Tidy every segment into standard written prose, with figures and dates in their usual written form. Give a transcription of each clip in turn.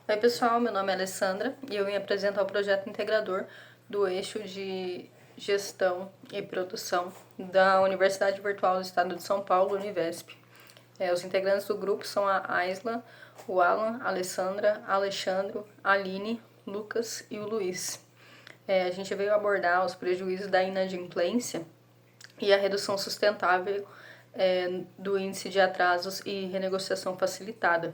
Oi pessoal, meu nome é Alessandra e eu vim apresentar o projeto integrador do eixo de gestão e produção da Universidade Virtual do Estado de São Paulo, Univesp. Os integrantes do grupo são a Aisla, o Alan, a Alessandra, Alexandro, a Aline, Lucas e o Luiz. A gente veio abordar os prejuízos da inadimplência e a redução sustentável do índice de atrasos e renegociação facilitada.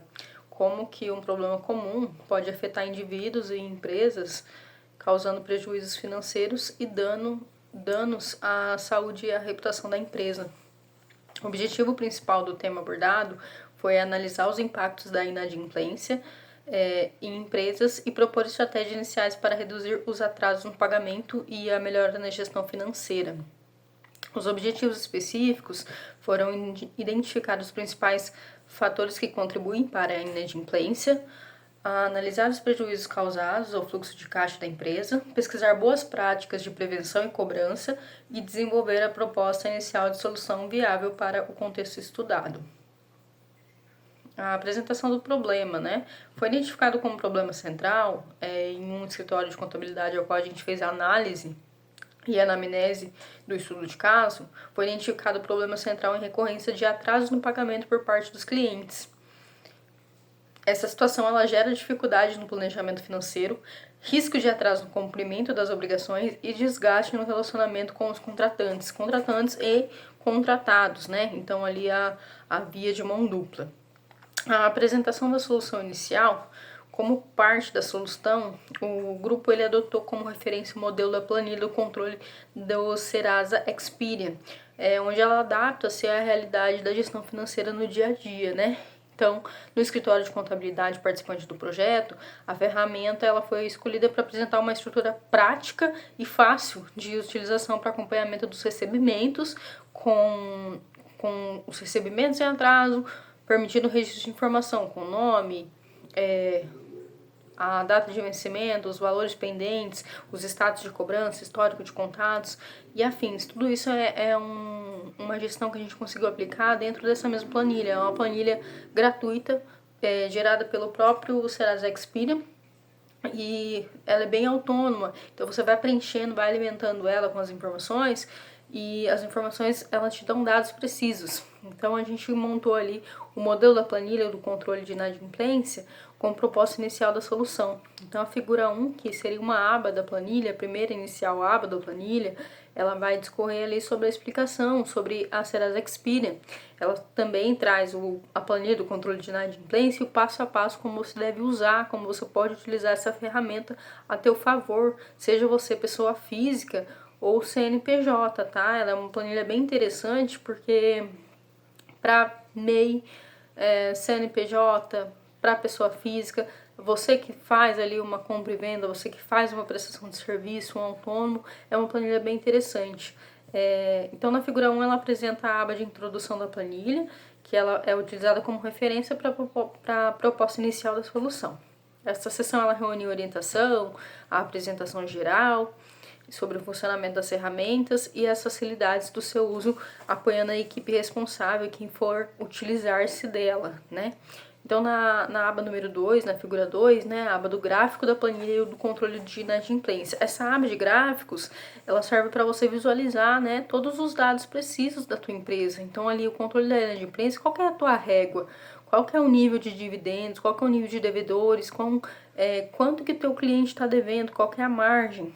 Como que um problema comum pode afetar indivíduos e empresas, causando prejuízos financeiros e danos à saúde e à reputação da empresa. O objetivo principal do tema abordado foi analisar os impactos da inadimplência em empresas e propor estratégias iniciais para reduzir os atrasos no pagamento e a melhora na gestão financeira. Os objetivos específicos foram identificar os principais fatores que contribuem para a inadimplência, analisar os prejuízos causados ao fluxo de caixa da empresa, pesquisar boas práticas de prevenção e cobrança e desenvolver a proposta inicial de solução viável para o contexto estudado. A apresentação do problema, Foi identificado como problema central em um escritório de contabilidade ao qual a gente fez a análise e a anamnese do estudo de caso, foi identificado o problema central em recorrência de atrasos no pagamento por parte dos clientes. Essa situação ela gera dificuldade no planejamento financeiro, risco de atraso no cumprimento das obrigações e desgaste no relacionamento com os contratantes e contratados, Então ali a via de mão dupla. A apresentação da solução inicial. Como parte da solução, o grupo ele adotou como referência o modelo da planilha do controle do Serasa Experian, onde ela adapta-se à realidade da gestão financeira no dia a dia, Então, no escritório de contabilidade participante do projeto, a ferramenta ela foi escolhida para apresentar uma estrutura prática e fácil de utilização para acompanhamento dos recebimentos, com os recebimentos em atraso, permitindo o registro de informação com nome, a data de vencimento, os valores pendentes, os status de cobrança, histórico de contatos e afins. Tudo isso uma gestão que a gente conseguiu aplicar dentro dessa mesma planilha. É uma planilha gratuita, gerada pelo próprio Serasa Experian, e ela é bem autônoma. Então você vai preenchendo, vai alimentando ela com as informações e as informações elas te dão dados precisos. Então a gente montou ali o modelo da planilha do controle de inadimplência com o propósito inicial da solução. Então a figura 1, que seria uma aba da planilha, a primeira inicial aba da planilha, ela vai discorrer ali sobre a explicação, sobre a Serasa Experian. Ela também traz a planilha do controle de inadimplência e o passo a passo como você deve usar, como você pode utilizar essa ferramenta a teu favor, seja você pessoa física ou CNPJ, tá? Ela é uma planilha bem interessante porque para MEI, CNPJ, para pessoa física, você que faz ali uma compra e venda, você que faz uma prestação de serviço, um autônomo, é uma planilha bem interessante. Então, na figura 1, ela apresenta a aba de introdução da planilha, que ela é utilizada como referência para a proposta inicial da solução. Essa sessão ela reúne orientação, a apresentação geral, sobre o funcionamento das ferramentas e as facilidades do seu uso, apoiando a equipe responsável, quem for utilizar-se dela, Então, na aba número 2, na figura 2, a aba do gráfico da planilha e do controle de inadimplência. Essa aba de gráficos, ela serve para você visualizar, todos os dados precisos da tua empresa. Então, ali o controle da inadimplência, qual que é a tua régua? Qual que é o nível de dividendos? Qual que é o nível de devedores? Quanto que o teu cliente está devendo? Qual que é a margem?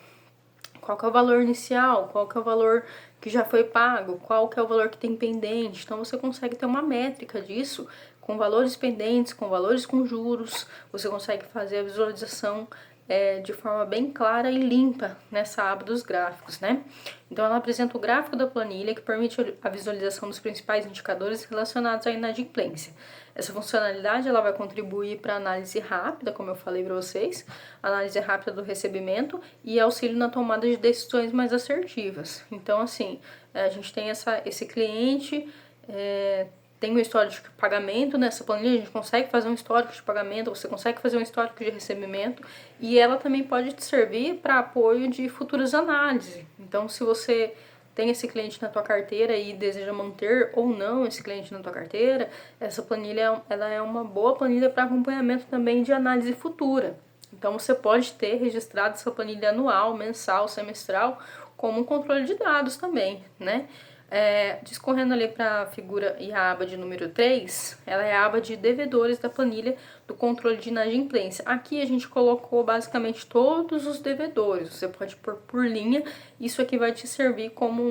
Qual que é o valor inicial, qual que é o valor que já foi pago, qual que é o valor que tem pendente. Então você consegue ter uma métrica disso, com valores pendentes, com valores com juros, você consegue fazer a visualização de forma bem clara e limpa nessa aba dos gráficos, Então ela apresenta o gráfico da planilha que permite a visualização dos principais indicadores relacionados à inadimplência. Essa funcionalidade ela vai contribuir para análise rápida, como eu falei para vocês, análise rápida do recebimento e auxílio na tomada de decisões mais assertivas. Então, assim, a gente tem esse cliente, tem um histórico de pagamento nessa planilha, a gente consegue fazer um histórico de pagamento, você consegue fazer um histórico de recebimento e ela também pode te servir para apoio de futuras análises. Então, se você tem esse cliente na tua carteira e deseja manter ou não esse cliente na tua carteira, essa planilha ela é uma boa planilha para acompanhamento também de análise futura. Então você pode ter registrado essa planilha anual, mensal, semestral, como um controle de dados também, né? Discorrendo ali para a figura e a aba de número 3, ela é a aba de devedores da planilha do controle de inadimplência. Aqui a gente colocou basicamente todos os devedores, você pode pôr por linha, isso aqui vai te servir como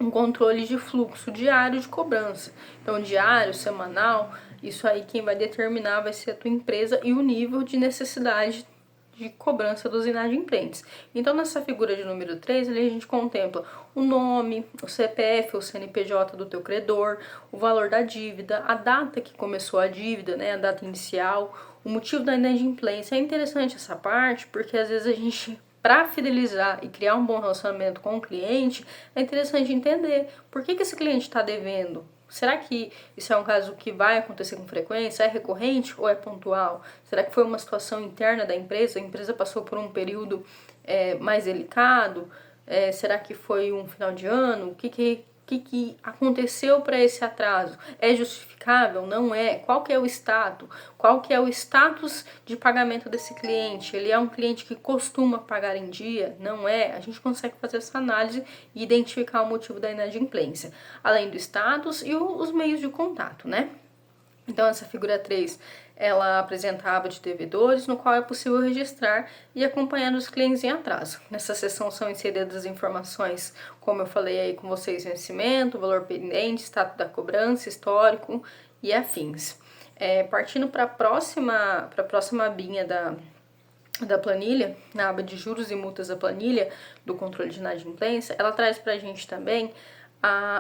um controle de fluxo diário de cobrança. Então, diário, semanal, isso aí quem vai determinar vai ser a tua empresa e o nível de necessidade de cobrança dos inadimplentes. Então, nessa figura de número 3, ali a gente contempla o nome, o CPF, o CNPJ do teu credor, o valor da dívida, a data que começou a dívida, né, a data inicial, o motivo da inadimplência. É interessante essa parte, porque às vezes a gente, para fidelizar e criar um bom relacionamento com o cliente, é interessante entender por que esse cliente está devendo. Será que isso é um caso que vai acontecer com frequência? É recorrente ou é pontual? Será que foi uma situação interna da empresa? A empresa passou por um período mais delicado? Será que foi um final de ano? O que aconteceu para esse atraso? É justificável? Não é? Qual que é o status? Qual que é o status de pagamento desse cliente? Ele é um cliente que costuma pagar em dia? Não é? A gente consegue fazer essa análise e identificar o motivo da inadimplência, além do status e os meios de contato, né? Então, essa figura 3, ela apresenta a aba de devedores, no qual é possível registrar e acompanhar os clientes em atraso. Nessa seção são inseridas as informações, como eu falei aí com vocês, vencimento, valor pendente, status da cobrança, histórico e afins. Partindo para a próxima abinha da planilha, na aba de juros e multas da planilha do controle de inadimplência, ela traz para a gente também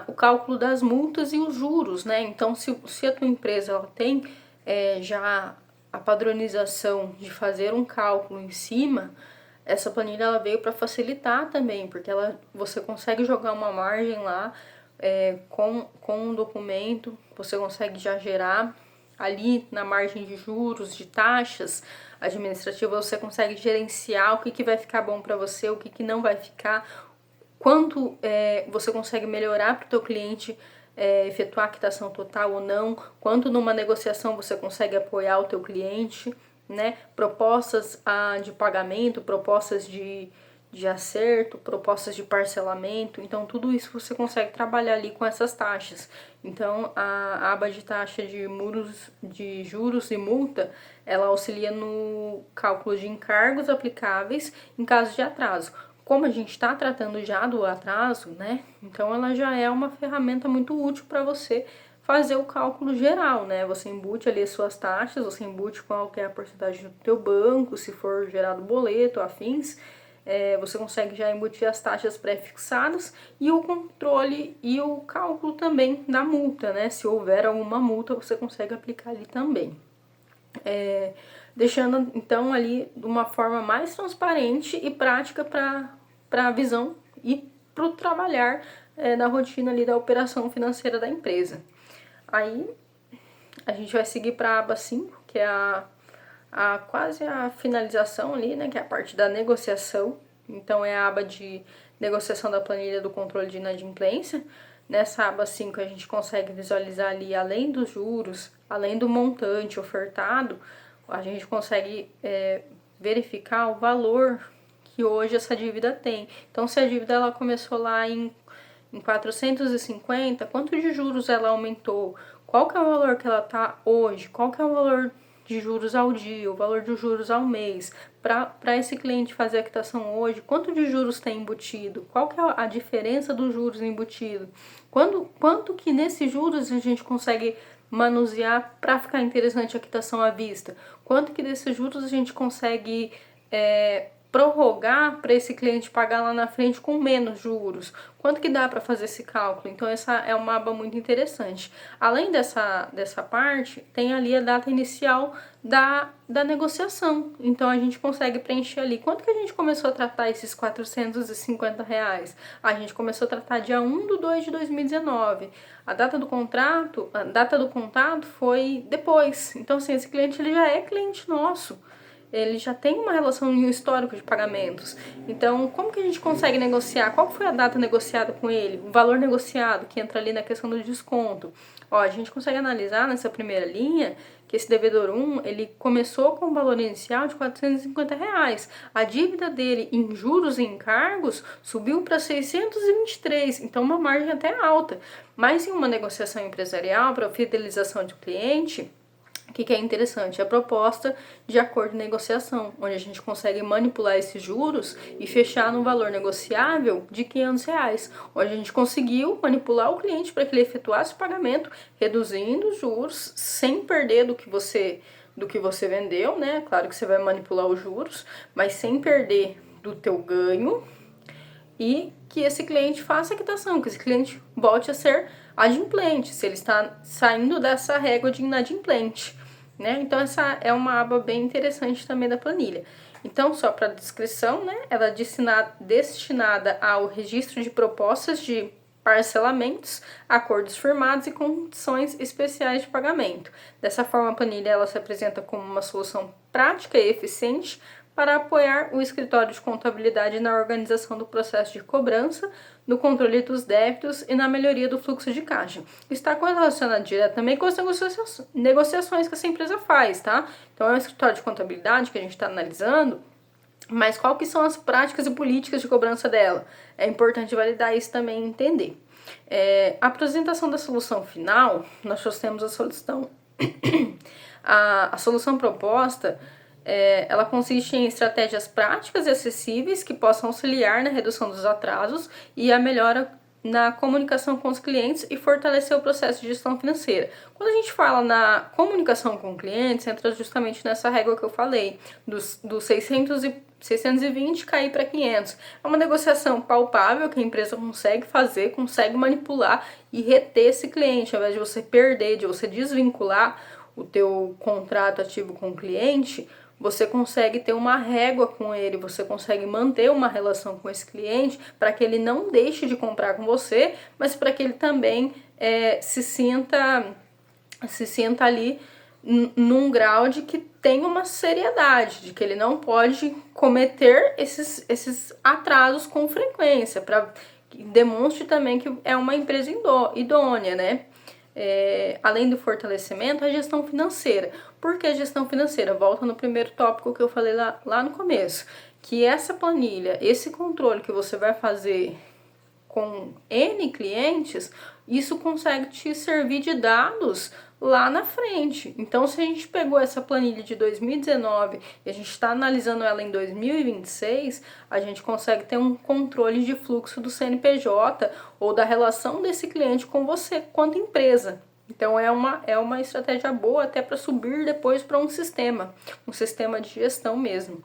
o cálculo das multas e os juros, né? Então, se a tua empresa ela tem já a padronização de fazer um cálculo em cima, essa planilha ela veio para facilitar também, porque você consegue jogar uma margem lá com um documento, você consegue já gerar ali na margem de juros, de taxas administrativas, você consegue gerenciar o que vai ficar bom para você, o que não vai ficar, quanto você consegue melhorar para o teu cliente efetuar a quitação total ou não, quanto numa negociação você consegue apoiar o teu cliente, né? Propostas de pagamento, propostas de acerto, propostas de parcelamento. Então, tudo isso você consegue trabalhar ali com essas taxas. Então, a aba de taxa de juros e multa, ela auxilia no cálculo de encargos aplicáveis em caso de atraso. Como a gente está tratando já do atraso, né? Então ela já é uma ferramenta muito útil para você fazer o cálculo geral, né? Você embute ali as suas taxas, você embute qual que é a porcentagem do teu banco, se for gerado boleto, afins, você consegue já embutir as taxas pré-fixadas e o controle e o cálculo também da multa, né? Se houver alguma multa, você consegue aplicar ali também. Deixando então ali de uma forma mais transparente e prática para a visão e para o trabalhar da rotina ali da operação financeira da empresa. Aí a gente vai seguir para a aba 5, que é quase a finalização ali, né, que é a parte da negociação. Então é a aba de negociação da planilha do controle de inadimplência. Nessa aba 5 a gente consegue visualizar ali, além dos juros, além do montante ofertado, a gente consegue verificar o valor que hoje essa dívida tem. Então, se a dívida ela começou lá em 450, quanto de juros ela aumentou? Qual que é o valor que ela está hoje? Qual que é o valor de juros ao dia, o valor de juros ao mês? Para esse cliente fazer a quitação hoje, quanto de juros tem embutido? Qual que é a diferença dos juros embutido? Quanto que nesses juros a gente consegue manusear para ficar interessante a quitação à vista? Quanto que desses juros a gente consegue prorrogar para esse cliente pagar lá na frente com menos juros? Quanto que dá para fazer esse cálculo? Então essa é uma aba muito interessante. Além dessa parte, tem ali a data inicial da negociação. Então a gente consegue preencher ali. Quanto que a gente começou a tratar esses R$ 450? A gente começou a tratar dia 1/2/2019. A data do contato foi depois. Então assim, esse cliente ele já é cliente nosso. ele já tem uma relação e um histórico de pagamentos. Então, como que a gente consegue negociar? Qual foi a data negociada com ele? O valor negociado, que entra ali na questão do desconto. Ó, a gente consegue analisar nessa primeira linha que esse devedor 1, ele começou com um valor inicial de R$ 450. A dívida dele em juros e encargos subiu para 623, então uma margem até alta. Mas em uma negociação empresarial para fidelização de cliente, o que é interessante? A proposta de acordo de negociação, onde a gente consegue manipular esses juros e fechar num valor negociável de R$ 500, onde a gente conseguiu manipular o cliente para que ele efetuasse o pagamento, reduzindo os juros, sem perder do que você vendeu, né? Claro que você vai manipular os juros, mas sem perder do teu ganho, e que esse cliente faça a quitação, que esse cliente volte a ser adimplente, se ele está saindo dessa régua de inadimplente, né? Então essa é uma aba bem interessante também da planilha. Então, só para descrição, né? Ela é destinada ao registro de propostas de parcelamentos, acordos firmados e condições especiais de pagamento. Dessa forma, a planilha ela se apresenta como uma solução prática e eficiente para apoiar o escritório de contabilidade na organização do processo de cobrança, no controle dos débitos e na melhoria do fluxo de caixa. Está correlacionado diretamente com as negociações que essa empresa faz, tá? Então é um escritório de contabilidade que a gente está analisando, mas qual que são as práticas e políticas de cobrança dela? É importante validar isso também e entender. A apresentação da solução final, nós trouxemos a solução. A solução proposta, ela consiste em estratégias práticas e acessíveis que possam auxiliar na redução dos atrasos e a melhora na comunicação com os clientes e fortalecer o processo de gestão financeira. Quando a gente fala na comunicação com clientes, entra justamente nessa régua que eu falei, dos 620 cair para 500. É uma negociação palpável que a empresa consegue fazer, consegue manipular e reter esse cliente, ao invés de você perder, de você desvincular o teu contrato ativo com o cliente. Você consegue ter uma régua com ele, você consegue manter uma relação com esse cliente para que ele não deixe de comprar com você, mas para que ele também se sinta ali num grau de que tem uma seriedade, de que ele não pode cometer esses atrasos com frequência, para que demonstre também que é uma empresa idônea, né? Além do fortalecimento, a gestão financeira. Por que a gestão financeira? Volta no primeiro tópico que eu falei lá no começo, que essa planilha, esse controle que você vai fazer com N clientes, isso consegue te servir de dados lá na frente. Então, se a gente pegou essa planilha de 2019 e a gente está analisando ela em 2026, a gente consegue ter um controle de fluxo do CNPJ ou da relação desse cliente com você quanto empresa. Então, é uma estratégia boa até para subir depois para um sistema de gestão mesmo.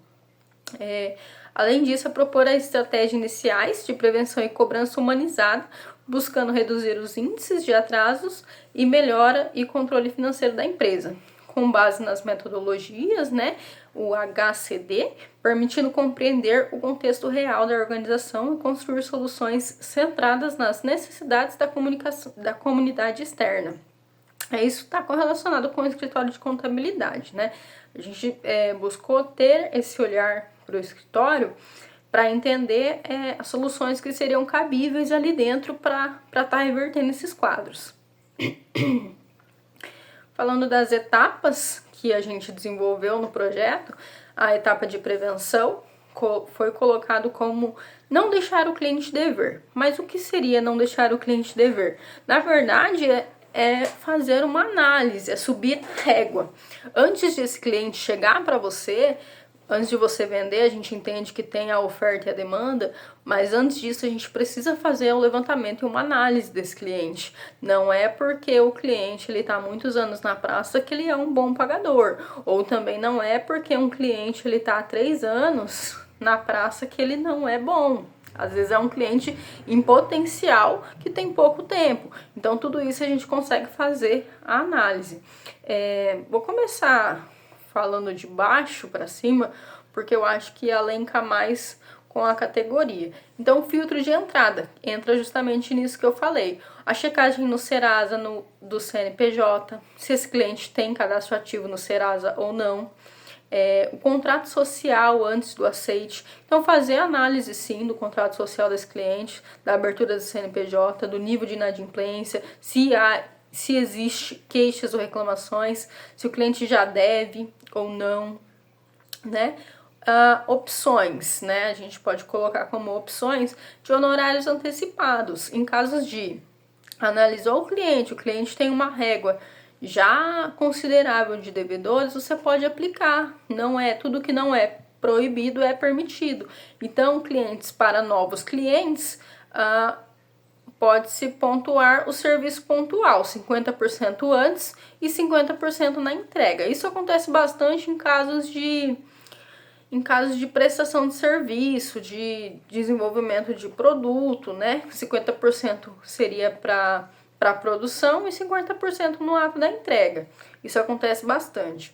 Além disso, propor as estratégias iniciais de prevenção e cobrança humanizada, buscando reduzir os índices de atrasos e melhora e controle financeiro da empresa, com base nas metodologias, né, o HCD, permitindo compreender o contexto real da organização e construir soluções centradas nas necessidades da comunidade externa. Isso está correlacionado com o escritório de contabilidade, né? A gente buscou ter esse olhar para o escritório para entender as soluções que seriam cabíveis ali dentro para estar revertendo esses quadros. Falando das etapas que a gente desenvolveu no projeto, a etapa de prevenção foi colocado como não deixar o cliente dever. Mas o que seria não deixar o cliente dever? Na verdade, é fazer uma análise, é subir a régua. Antes desse cliente chegar para você, antes de você vender, a gente entende que tem a oferta e a demanda, mas antes disso a gente precisa fazer um levantamento e uma análise desse cliente. Não é porque o cliente está há muitos anos na praça que ele é um bom pagador, ou também não é porque um cliente está há 3 anos na praça que ele não é bom. Às vezes é um cliente em potencial que tem pouco tempo. Então, tudo isso a gente consegue fazer a análise. Vou começar falando de baixo para cima, porque eu acho que elenca mais com a categoria. Então, o filtro de entrada entra justamente nisso que eu falei. A checagem no Serasa do CNPJ, se esse cliente tem cadastro ativo no Serasa ou não. o contrato social antes do aceite. Então, fazer análise, sim, do contrato social desse cliente, da abertura do CNPJ, do nível de inadimplência, se existe queixas ou reclamações, se o cliente já deve ou não, né? Opções, né? A gente pode colocar como opções de honorários antecipados. Em casos de analisou o cliente tem uma régua já considerável de devedores, você pode aplicar. Não é tudo que não é proibido é permitido. Então, para novos clientes, pode-se pontuar o serviço pontual, 50% antes e 50% na entrega. Isso acontece bastante em casos de prestação de serviço, de desenvolvimento de produto, né? 50% seria para produção e 50% no ato da entrega. Isso acontece bastante.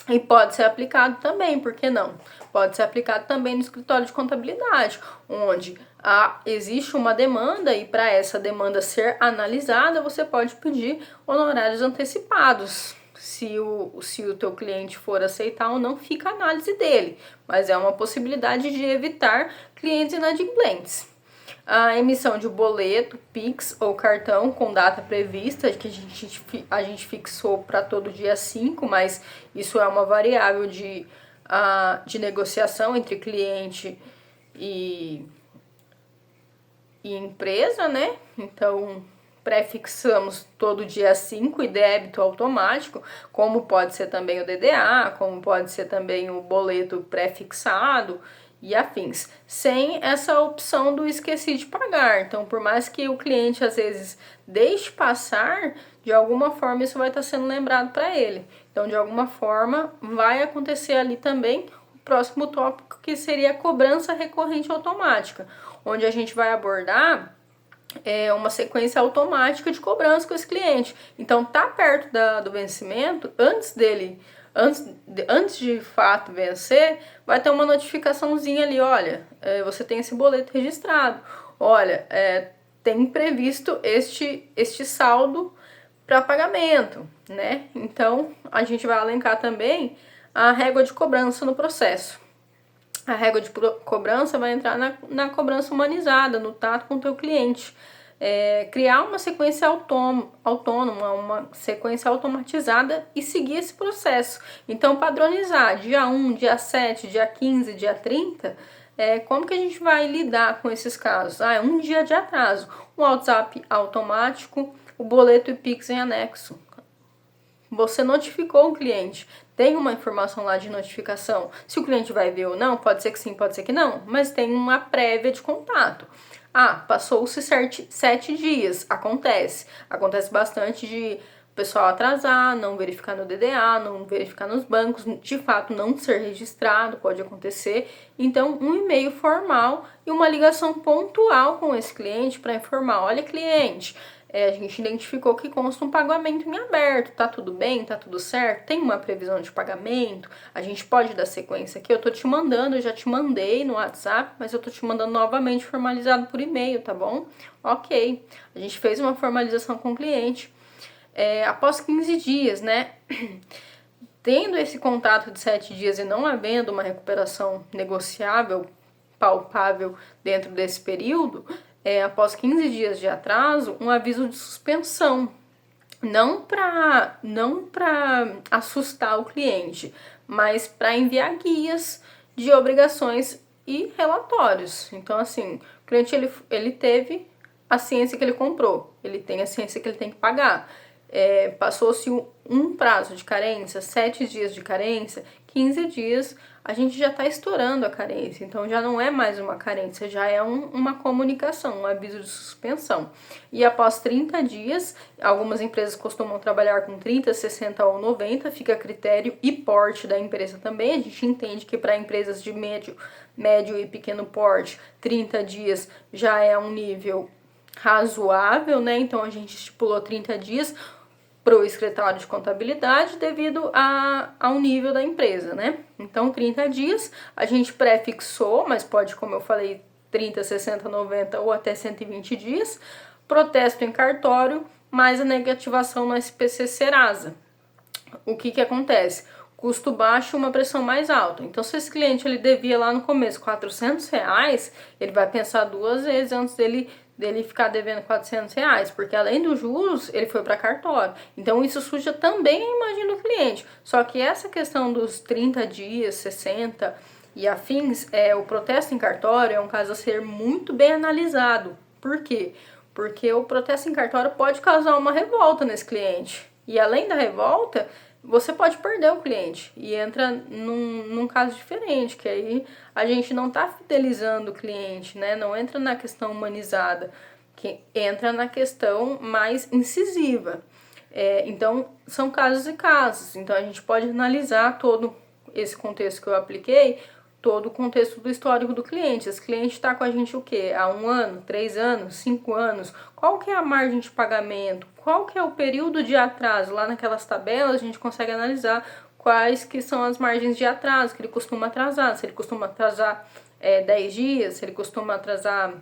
E pode ser aplicado também, por que não? Pode ser aplicado também no escritório de contabilidade, onde existe uma demanda e para essa demanda ser analisada, você pode pedir honorários antecipados. Se o teu cliente for aceitar ou não, fica a análise dele, mas é uma possibilidade de evitar clientes inadimplentes. A emissão de boleto, Pix ou cartão com data prevista, que a gente fixou para todo dia 5, mas isso é uma variável de negociação entre cliente e empresa, né? Então, prefixamos todo dia 5 e débito automático, como pode ser também o DDA, como pode ser também o boleto prefixado e afins, sem essa opção do esqueci de pagar. Então, por mais que o cliente às vezes deixe passar, de alguma forma isso vai estar sendo lembrado para ele. Então, de alguma forma, vai acontecer ali também o próximo tópico, que seria a cobrança recorrente automática, onde a gente vai abordar uma sequência automática de cobrança com esse cliente. Então, tá perto do vencimento, antes de fato vencer, vai ter uma notificaçãozinha ali, olha, você tem esse boleto registrado, olha, tem previsto este saldo para pagamento, né? Então, a gente vai elencar também a régua de cobrança no processo. A régua de cobrança vai entrar na cobrança humanizada, no tato com o teu cliente. Criar uma sequência autônoma, uma sequência automatizada e seguir esse processo. Então, padronizar dia 1, dia 7, dia 15, dia 30, como que a gente vai lidar com esses casos? Um dia de atraso, um WhatsApp automático, o boleto e Pix em anexo. Você notificou o cliente, tem uma informação lá de notificação. Se o cliente vai ver ou não, pode ser que sim, pode ser que não, mas tem uma prévia de contato. Passou-se 7 dias, acontece bastante de o pessoal atrasar, não verificar no DDA, não verificar nos bancos, de fato não ser registrado, pode acontecer. Então, um e-mail formal e uma ligação pontual com esse cliente para informar, olha cliente, a gente identificou que consta um pagamento em aberto, tá tudo bem, tá tudo certo, tem uma previsão de pagamento, a gente pode dar sequência aqui, eu tô te mandando, eu já te mandei no WhatsApp, mas eu tô te mandando novamente formalizado por e-mail, tá bom? Ok, a gente fez uma formalização com o cliente. Após 15 dias, né? Tendo esse contato de 7 dias e não havendo uma recuperação negociável, palpável dentro desse período, após 15 dias de atraso, um aviso de suspensão. Não para assustar o cliente, mas para enviar guias de obrigações e relatórios. Então, assim, o cliente ele teve a ciência que ele comprou, ele tem a ciência que ele tem que pagar. Passou-se um prazo de carência, 7 dias de carência, 15 dias, a gente já está estourando a carência. Então, já não é mais uma carência, já é uma comunicação, um aviso de suspensão. E após 30 dias, algumas empresas costumam trabalhar com 30, 60 ou 90, fica a critério e porte da empresa também. A gente entende que para empresas de médio e pequeno porte, 30 dias já é um nível razoável, né? Então, a gente estipulou 30 dias para o escritório de contabilidade devido ao nível da empresa, né? Então, 30 dias, a gente prefixou, mas pode, como eu falei, 30, 60, 90 ou até 120 dias, protesto em cartório, mais a negativação no SPC Serasa. O que acontece? custo baixo e uma pressão mais alta. Então, se esse cliente ele devia lá no começo R$ 400, ele vai pensar duas vezes antes dele ficar devendo R$ 400, porque além dos juros, ele foi para cartório. Então, isso suja também a imagem do cliente. Só que essa questão dos 30 dias, 60 e afins, o protesto em cartório é um caso a ser muito bem analisado. Por quê? Porque o protesto em cartório pode causar uma revolta nesse cliente. E além da revolta, você pode perder o cliente e entra num caso diferente, que aí a gente não está fidelizando o cliente, né? Não entra na questão humanizada, que entra na questão mais incisiva. Então, são casos e casos. Então, a gente pode analisar todo esse contexto que eu apliquei, todo o contexto do histórico do cliente. Esse cliente está com a gente o quê? Há 1 ano, 3 anos, 5 anos? Qual que é a margem de pagamento? Qual que é o período de atraso? Lá naquelas tabelas a gente consegue analisar quais que são as margens de atraso que ele costuma atrasar. Se ele costuma atrasar 10 dias, se ele costuma atrasar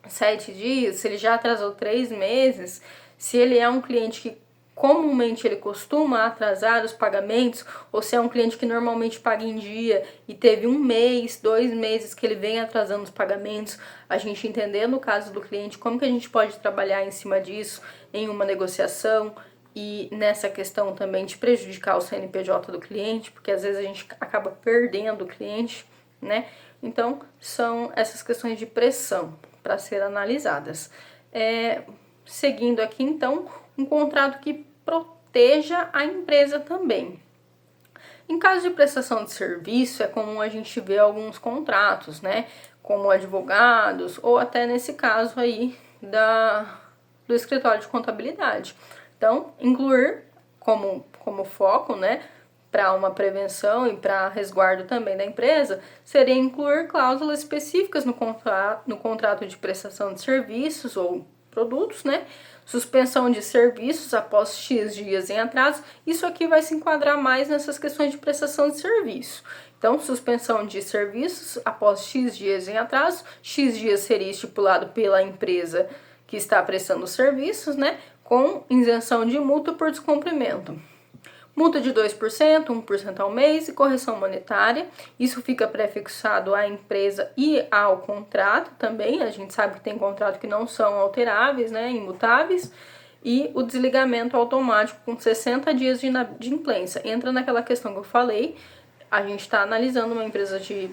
7 dias, se ele já atrasou 3 meses, se ele é um cliente que comumente ele costuma atrasar os pagamentos, ou se é um cliente que normalmente paga em dia e teve 1 mês, 2 meses que ele vem atrasando os pagamentos, a gente entender no caso do cliente como que a gente pode trabalhar em cima disso em uma negociação e nessa questão também de prejudicar o CNPJ do cliente, porque às vezes a gente acaba perdendo o cliente, né? Então, são essas questões de pressão para ser analisadas. Seguindo aqui, então, um contrato que proteja a empresa também. Em caso de prestação de serviço, é comum a gente ver alguns contratos, né? Como advogados, ou até nesse caso aí do escritório de contabilidade. Então, incluir como foco, né? Para uma prevenção e para resguardo também da empresa, seria incluir cláusulas específicas no contrato de prestação de serviços ou produtos, né? Suspensão de serviços após X dias em atraso. Isso aqui vai se enquadrar mais nessas questões de prestação de serviço. Então, suspensão de serviços após X dias em atraso. X dias seria estipulado pela empresa que está prestando os serviços, né? Com isenção de multa por descumprimento. Multa de 2%, 1% ao mês e correção monetária. Isso fica prefixado à empresa e ao contrato também. A gente sabe que tem contratos que não são alteráveis, né, imutáveis. E o desligamento automático com 60 dias de inadimplência. Entra naquela questão que eu falei. A gente está analisando uma empresa de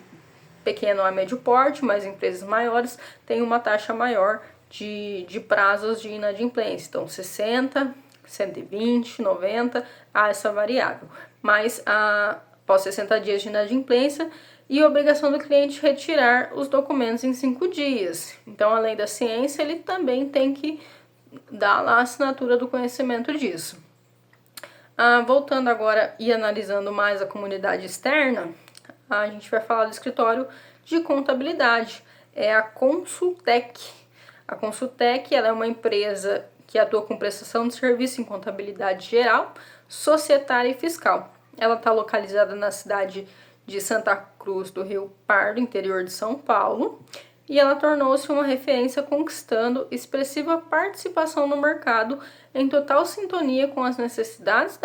pequeno a médio porte, mas empresas maiores têm uma taxa maior de prazos de inadimplência. Então, 60, 120, 90, há essa variável. Mas após 60 dias de inadimplência e obrigação do cliente retirar os documentos em 5 dias. Então, além da ciência, ele também tem que dar lá a assinatura do conhecimento disso. Voltando agora e analisando mais a comunidade externa, a gente vai falar do escritório de contabilidade. É a Consultec. A Consultec ela é uma empresa que atua com prestação de serviço em contabilidade geral, societária e fiscal. Ela está localizada na cidade de Santa Cruz do Rio Pardo, interior de São Paulo, e ela tornou-se uma referência conquistando expressiva participação no mercado em total sintonia com as necessidades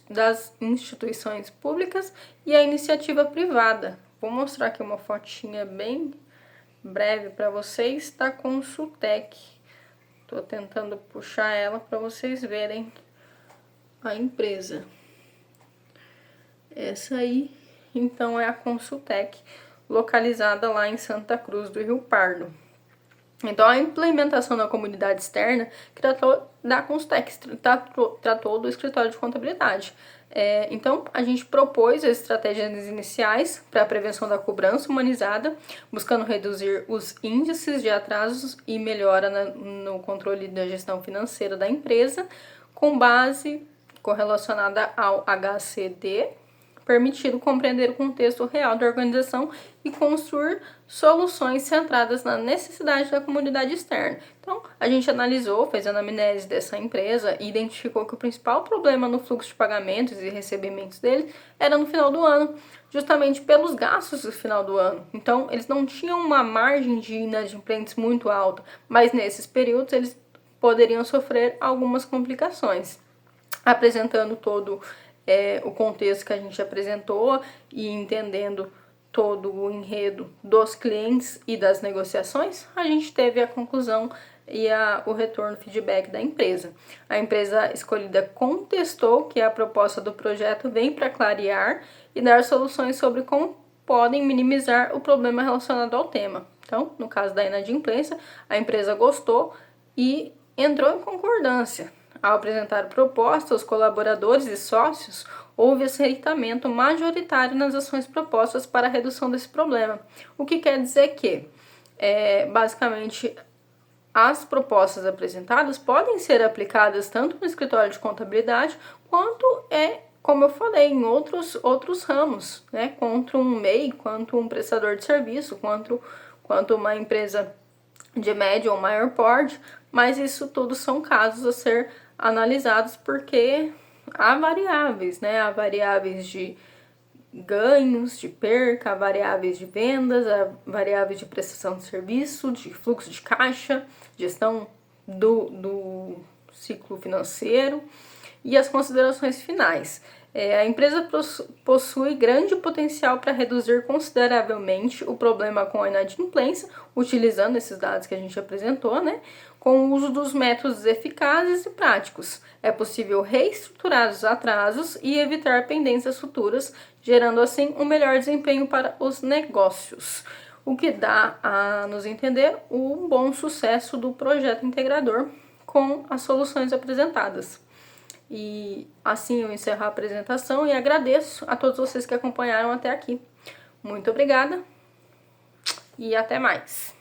das instituições públicas e a iniciativa privada. Vou mostrar aqui uma fotinha bem breve para vocês da Consultec. Estou tentando puxar ela para vocês verem a empresa. Essa aí, então, é a Consultec, localizada lá em Santa Cruz do Rio Pardo. Então, a implementação da comunidade externa que tratou da Consultec, tratou do escritório de contabilidade. Então, a gente propôs as estratégias iniciais para a prevenção da cobrança humanizada, buscando reduzir os índices de atrasos e melhora no controle da gestão financeira da empresa, com base correlacionada ao HCD, permitindo compreender o contexto real da organização e construir soluções centradas na necessidade da comunidade externa. Então, a gente analisou, fez a anamnese dessa empresa e identificou que o principal problema no fluxo de pagamentos e recebimentos deles era no final do ano, justamente pelos gastos do final do ano. Então, eles não tinham uma margem de inadimplentes muito alta, mas nesses períodos eles poderiam sofrer algumas complicações. Apresentando todo o contexto que a gente apresentou e entendendo todo o enredo dos clientes e das negociações, a gente teve a conclusão e o retorno feedback da empresa. A empresa escolhida contestou que a proposta do projeto vem para clarear e dar soluções sobre como podem minimizar o problema relacionado ao tema. Então, no caso da inadimplência, a empresa gostou e entrou em concordância. Ao apresentar a proposta aos colaboradores e sócios, houve aceitamento majoritário nas ações propostas para a redução desse problema. O que quer dizer que, basicamente, as propostas apresentadas podem ser aplicadas tanto no escritório de contabilidade quanto, como eu falei, em outros ramos, né? Quanto um MEI, quanto um prestador de serviço, quanto uma empresa de médio ou maior porte, mas isso tudo são casos a ser analisados porque há variáveis, né? Há variáveis de ganhos, de perca, há variáveis de vendas, há variáveis de prestação de serviço, de fluxo de caixa, gestão do ciclo financeiro e as considerações finais. A empresa possui grande potencial para reduzir consideravelmente o problema com a inadimplência, utilizando esses dados que a gente apresentou, né, com o uso dos métodos eficazes e práticos. É possível reestruturar os atrasos e evitar pendências futuras, gerando assim um melhor desempenho para os negócios, o que dá a nos entender o bom sucesso do projeto integrador com as soluções apresentadas. E assim eu encerro a apresentação e agradeço a todos vocês que acompanharam até aqui. Muito obrigada e até mais!